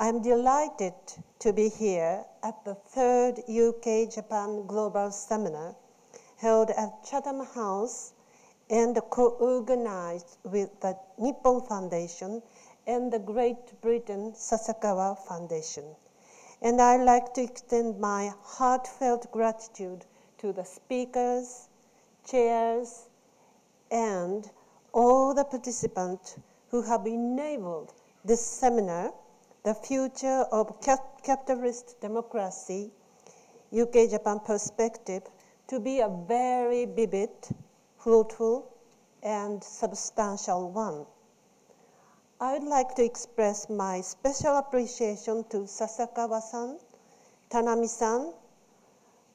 I'm delighted to be here at the third UK-Japan Global Seminar held at Chatham House and co-organized with the Nippon Foundation and the Great Britain Sasakawa Foundation. And I'd like to extend my heartfelt gratitude to the speakers, chairs, and all the participants who have enabled this seminar, The Future of Capitalist Democracy, UK-Japan Perspective, to be a very vivid, fruitful, and substantial one. I would like to express my special appreciation to Sasakawa-san, Tanami-san,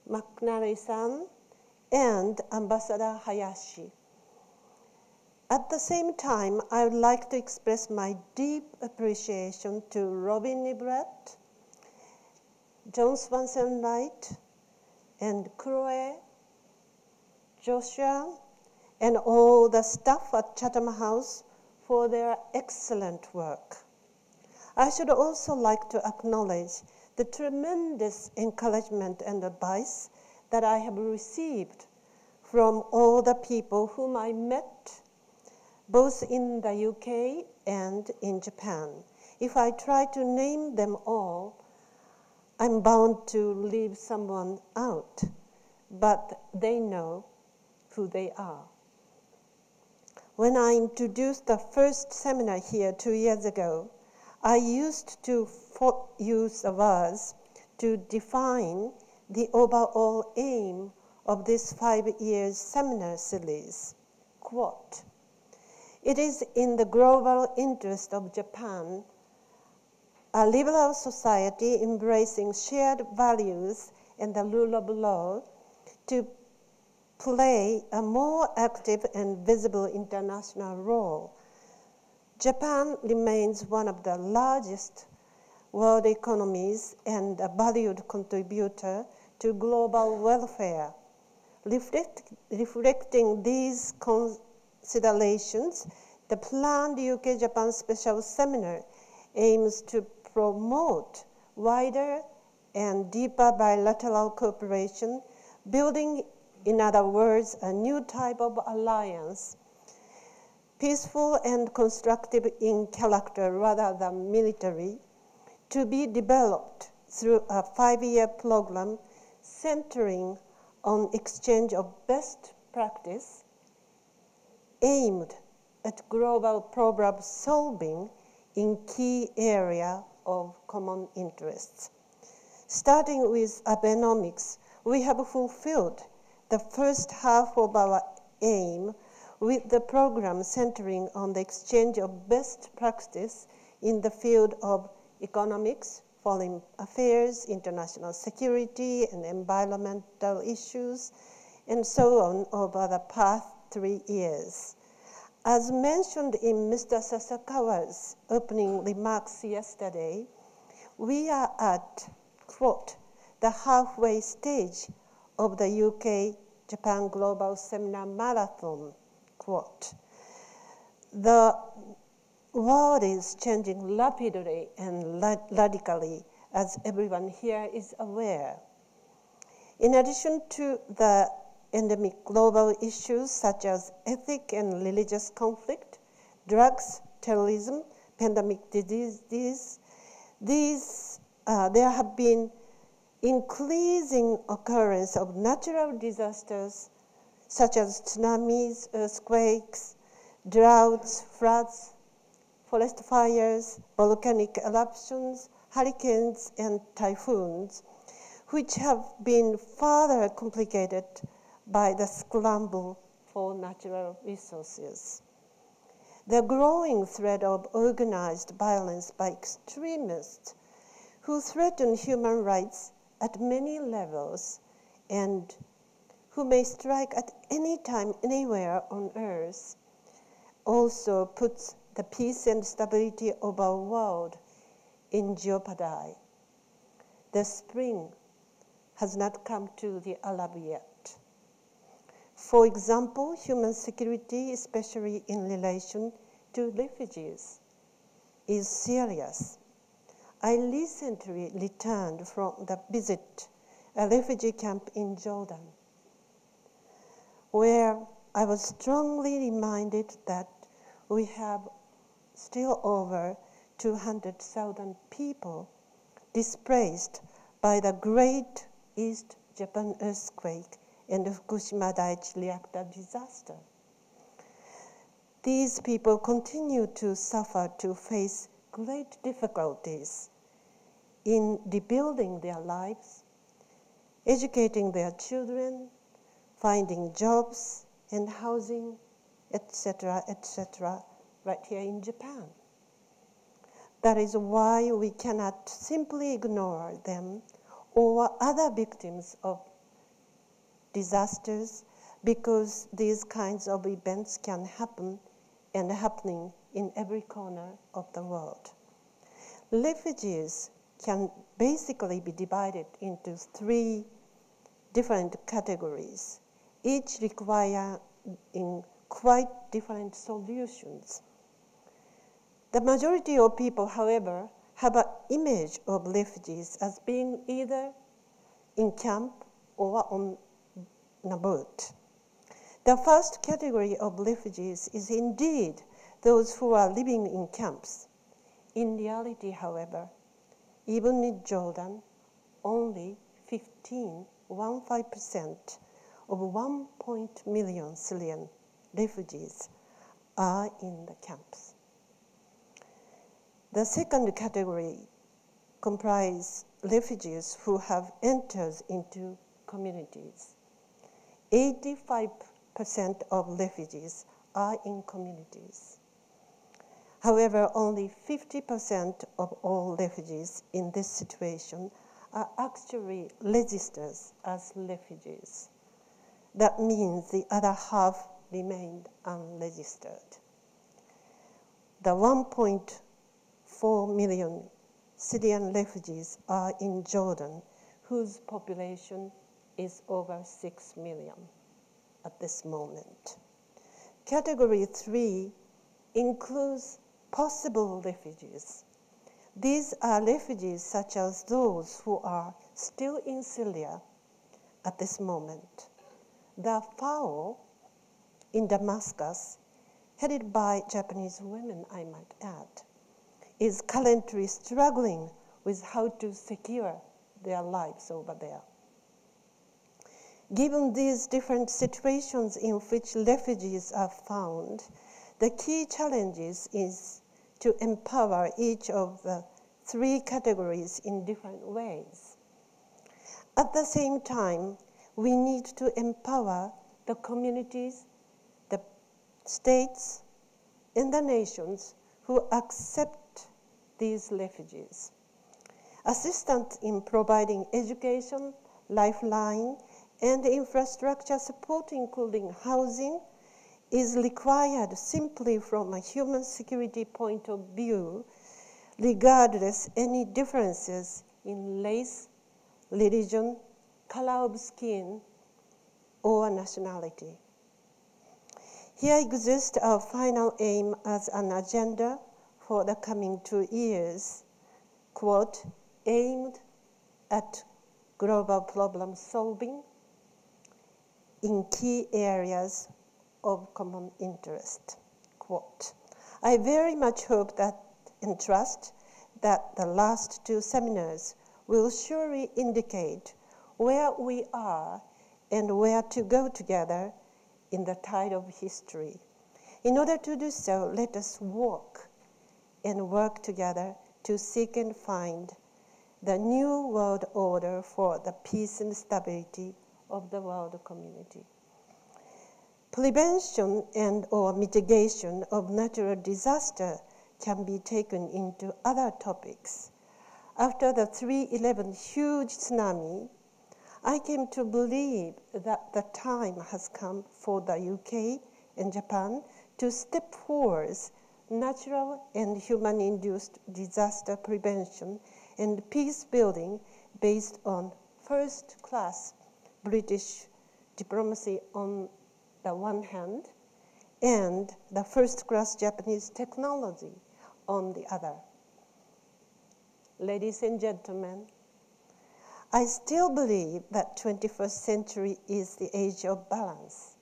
McNally-san, and Ambassador Hayashi. At the same time, I would like to express my deep appreciation to Robin Nibrett, John Swanson Wright, and Chloe, Joshua, and all the staff at Chatham House for their excellent work. I should also like to acknowledge the tremendous encouragement and advice that I have received from all the people whom I met, both in the UK and in Japan. If I try to name them all, I'm bound to leave someone out, but they know who they are. When I introduced the first seminar here 2 years ago, I used to use the words to define the overall aim of this 5-year seminar series. Quote, "It is in the global interest of Japan, a liberal society embracing shared values and the rule of law, to play a more active and visible international role. Japan remains one of the largest world economies and a valued contributor to global welfare. Reflecting these considerations, the planned UK-Japan Special Seminar aims to promote wider and deeper bilateral cooperation, building, in other words, a new type of alliance, peaceful and constructive in character rather than military, to be developed through a 5-year program centering on exchange of best practice aimed at global problem solving in key area of common interests. Starting with Abenomics, we have fulfilled the first half of our aim with the program centering on the exchange of best practice in the field of economics, foreign affairs, international security, and environmental issues, and so on over the past 3 years. As mentioned in Mr. Sasakawa's opening remarks yesterday, we are at, quote, the halfway stage of the UK-Japan Global Seminar Marathon, quote. The world is changing rapidly and radically, as everyone here is aware. In addition to the endemic global issues such as ethnic and religious conflict, drugs, terrorism, pandemic diseases, there have been increasing occurrence of natural disasters such as tsunamis, earthquakes, droughts, floods, forest fires, volcanic eruptions, hurricanes, and typhoons, which have been further complicated by the scramble for natural resources. The growing threat of organized violence by extremists who threaten human rights at many levels and who may strike at any time, anywhere on earth, also puts the peace and stability of our world in jeopardy. The spring has not come to the Arab yet. For example, human security, especially in relation to refugees, is serious. I recently returned from the visit a refugee camp in Jordan, where I was strongly reminded that we have still over 200,000 people displaced by the Great East Japan earthquake and the Fukushima Daiichi reactor disaster. These people continue to suffer, to face great difficulties in rebuilding their lives, educating their children, finding jobs and housing, etc., right here in Japan. That is why we cannot simply ignore them or other victims of disasters, because these kinds of events can happen and happening in every corner of the world. Refugees can basically be divided into 3 different categories, each requiring quite different solutions. The majority of people, however, have an image of refugees as being either in camp or on a boat. The first category of refugees is indeed those who are living in camps. In reality, however, even in Jordan, only 15% of 1 million Syrian refugees are in the camps. The second category comprises refugees who have entered into communities. 85% of refugees are in communities. However, only 50% of all refugees in this situation are actually registered as refugees. That means the other half remained unregistered. The 1.4 million Syrian refugees are in Jordan, whose population is over 6 million at this moment. Category 3 includes possible refugees. These are refugees such as those who are still in Syria at this moment. The FAO in Damascus, headed by Japanese women, I might add, is currently struggling with how to secure their lives over there. Given these different situations in which refugees are found, the key challenges is to empower each of the 3 categories in different ways. At the same time, we need to empower the communities, the states, and the nations who accept these refugees. Assistance in providing education, lifeline, and infrastructure support, including housing, is required simply from a human security point of view, regardless any differences in race, religion, color of skin, or nationality. Here exists our final aim as an agenda for the coming 2 years, quote, aimed at global problem solving in key areas of common interest, quote. I very much hope that and trust that the last 2 seminars will surely indicate where we are and where to go together in the tide of history. In order to do so, let us walk and work together to seek and find the new world order for the peace and stability of the world community. Prevention and or mitigation of natural disaster can be taken into other topics. After the 3/11 huge tsunami, I came to believe that the time has come for the UK and Japan to step forward natural and human-induced disaster prevention and peace building based on first-class British diplomacy on the one hand, and the first-class Japanese technology on the other. ladies and gentlemen, I still believe that 21st century is the age of balance.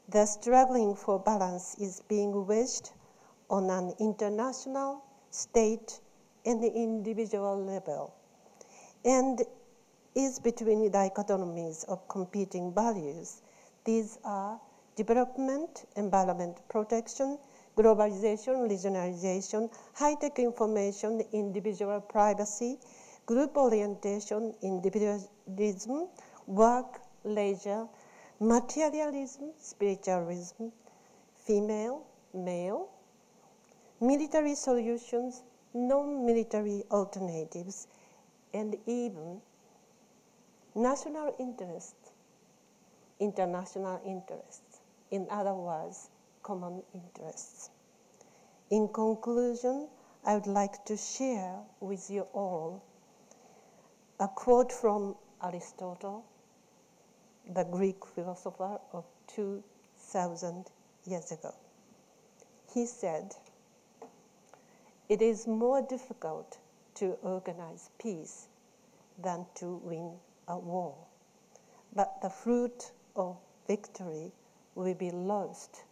The struggling for balance is being waged on an international, state, and individual level, and is between dichotomies of competing values. These are development, environment protection, globalization, regionalization, high-tech information, individual privacy, group orientation, individualism, work, leisure, materialism, spiritualism, female, male, military solutions, non-military alternatives, and even national interests, international interests, in other words, common interests. In conclusion, I would like to share with you all a quote from Aristotle, the Greek philosopher of 2,000 years ago. He said, "It is more difficult to organize peace than to win a war, but the fruit of victory will be lost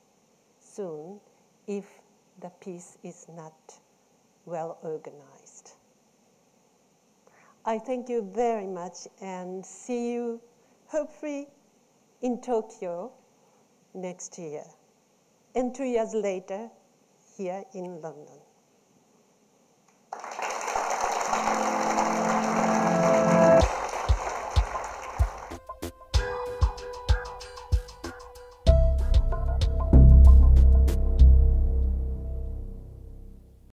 soon if the peace is not well organized." I thank you very much and see you hopefully in Tokyo next year, and 2 years later here in London.